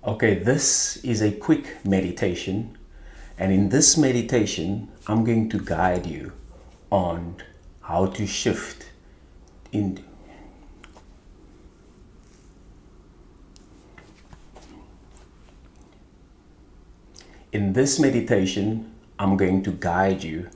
Okay, this is a quick meditation, and in this meditation, I'm going to guide you on how to shift in. In this meditation, I'm going to guide you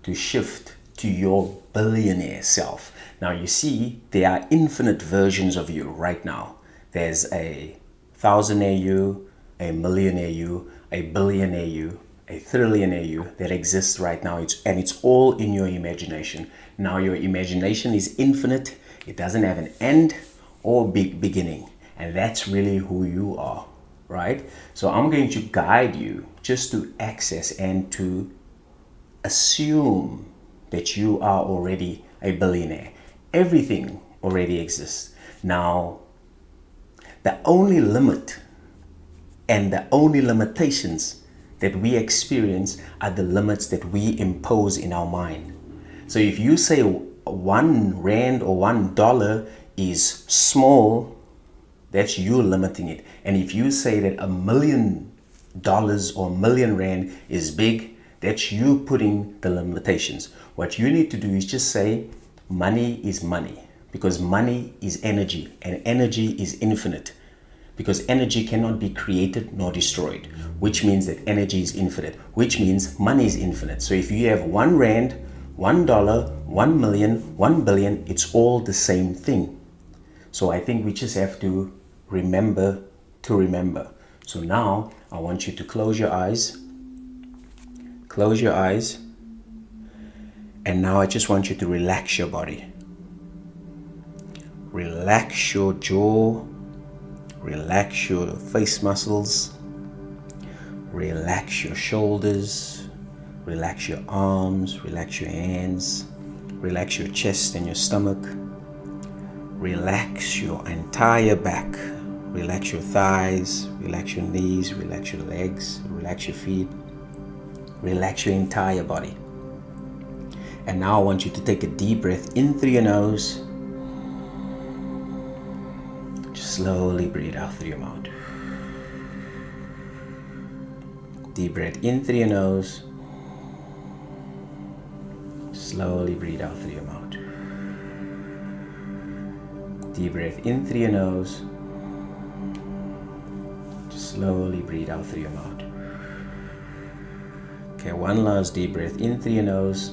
to shift to your billionaire self. Now, you see, there are infinite versions of you right now. There's a thousandaire you, a millionaire you, a billionaire you, a trillionaire you that exists right now. It's all in your imagination. Now, your imagination is infinite. It doesn't have an end or big beginning. And that's really who you are, right? So I'm going to guide you just to access and to assume that you are already a billionaire. Everything already exists. Now, the only limit and the only limitations that we experience are the limits that we impose in our mind. So if you say 1 rand or $1 is small, that's you limiting it. And if you say that $1 million or $1,000,000 is big, that's you putting the limitations. What you need to do is just say money is money, because money is energy and energy is infinite, because energy cannot be created nor destroyed, which means that energy is infinite, which means money is infinite. So if you have 1 rand, $1, 1 million, 1 billion, it's all the same thing. So I think we just have to remember to remember. So now I want you to close your eyes. Close your eyes. And now I just want you to relax your body. Relax your jaw. Relax your face muscles. Relax your shoulders. Relax your arms. Relax your hands. Relax your chest and your stomach. Relax your entire back. Relax your thighs. Relax your knees. Relax your legs. Relax your feet. Relax your entire body. And now I want you to take a deep breath in through your nose. Just slowly breathe out through your mouth. Deep breath in through your nose. Slowly breathe out through your mouth. Deep breath in through your nose. Just slowly breathe out through your mouth. Okay, one last deep breath in through your nose.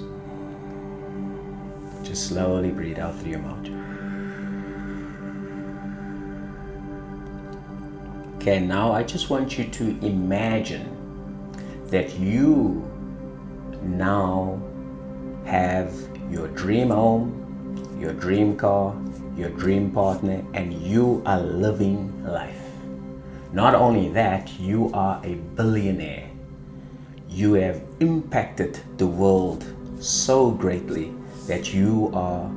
Just slowly breathe out through your mouth. Okay, now I just want you to imagine that you now have your dream home, your dream car, your dream partner, and you are living life. Not only that, you are a billionaire. You have impacted the world so greatly that you are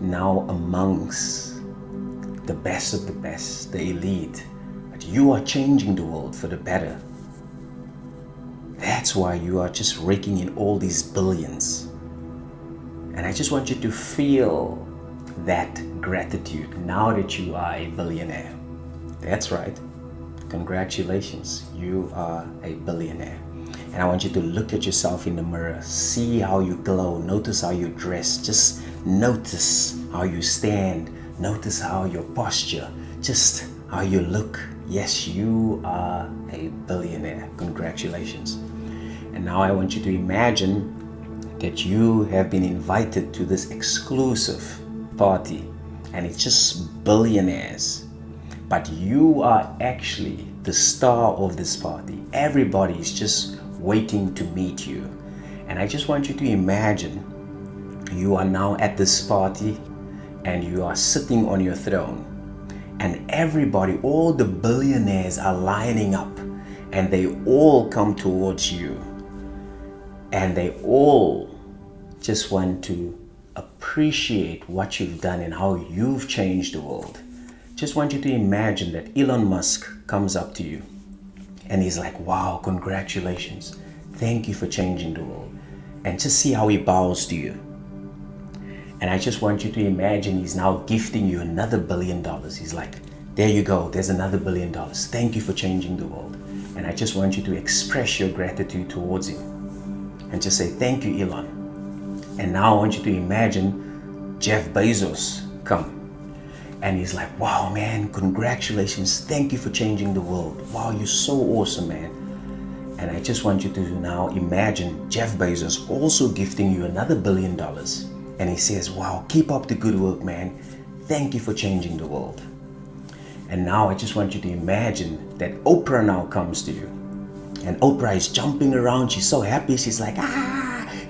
now amongst the best of the best, the elite. But you are changing the world for the better. That's why you are just raking in all these billions. And I just want you to feel that gratitude now that you are a billionaire. That's right. Congratulations, you are a billionaire. And I want you to look at yourself in the mirror, see how you glow, notice how you dress, just notice how you stand, notice how your posture, just how you look. Yes, you are a billionaire. Congratulations. And now I want you to imagine that you have been invited to this exclusive party, and it's just billionaires. But you are actually the star of this party. Everybody is just waiting to meet you. And I just want you to imagine you are now at this party and you are sitting on your throne, and everybody, all the billionaires are lining up, and they all come towards you, and they all just want to appreciate what you've done and how you've changed the world. Just want you to imagine that Elon Musk comes up to you and he's like, wow, congratulations. Thank you for changing the world. And just see how he bows to you. And I just want you to imagine he's now gifting you another $1 billion. He's like, There you go. There's another $1 billion. Thank you for changing the world. And I just want you to express your gratitude towards him. And just say, thank you, Elon. And now I want you to imagine Jeff Bezos come. And he's like, wow, man, congratulations. Thank you for changing the world. Wow, you're so awesome, man. And I just want you to now imagine Jeff Bezos also gifting you another $1 billion. And he says, wow, keep up the good work, man. Thank you for changing the world. And now I just want you to imagine that Oprah now comes to you. And Oprah is jumping around. She's so happy. She's like,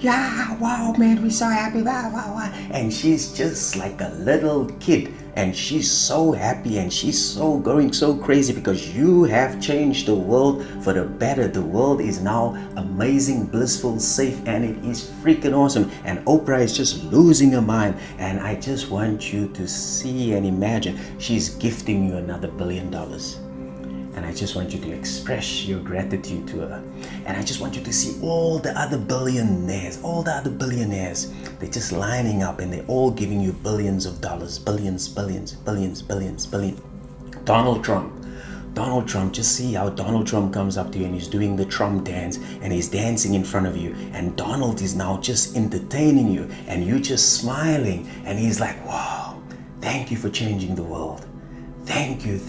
yeah, wow, man, we're so happy. Wow, wow, wow. And she's just like a little kid. And she's so happy and she's so going so crazy because you have changed the world for the better. The world is now amazing, blissful, safe, and it is freaking awesome. And Oprah is just losing her mind. And I just want you to see and imagine she's gifting you another $1 billion. And I just want you to express your gratitude to her. And I just want you to see all the other billionaires, they're just lining up and they're all giving you billions of dollars, billions. Donald Trump, just see how Donald Trump comes up to you and he's doing the Trump dance and he's dancing in front of you. And Donald is now just entertaining you and you just smiling. And he's like, wow, thank you for changing the world. Thank you.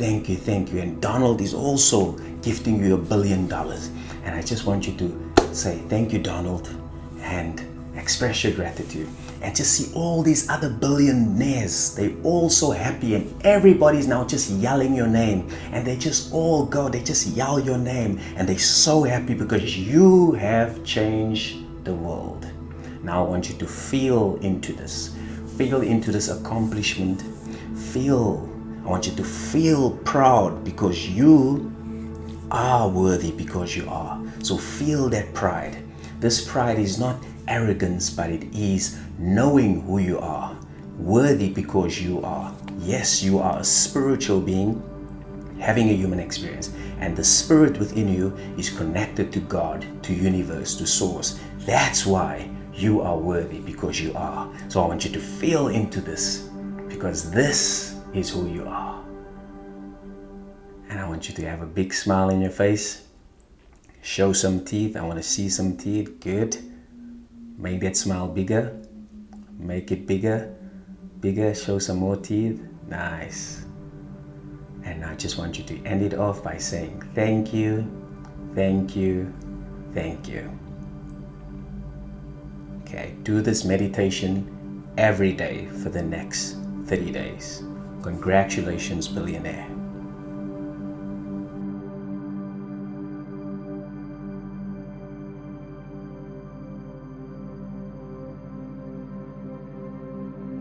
And Donald is also gifting you $1 billion. And I just want you to say, thank you, Donald, and express your gratitude. And just see all these other billionaires. They're all so happy and everybody's now just yelling your name. And they just all go, they just yell your name. And they're so happy because you have changed the world. Now I want you to feel into this. Feel into this accomplishment. I want you to feel proud because you are worthy because you are. So feel that pride. This pride is not arrogance, but it is knowing who you are. Worthy because you are. Yes, you are a spiritual being having a human experience. And the spirit within you is connected to God, to universe, to source. That's why you are worthy because you are. So I want you to feel into this because this is who you are. And I want you to have a big smile in your face. Show some teeth. I want to see some teeth. Good. Make that smile bigger. Make it bigger. Show some more teeth. Nice. And I just want you to end it off by saying thank you. Okay, do this meditation every day for the next 30 days. Congratulations, billionaire.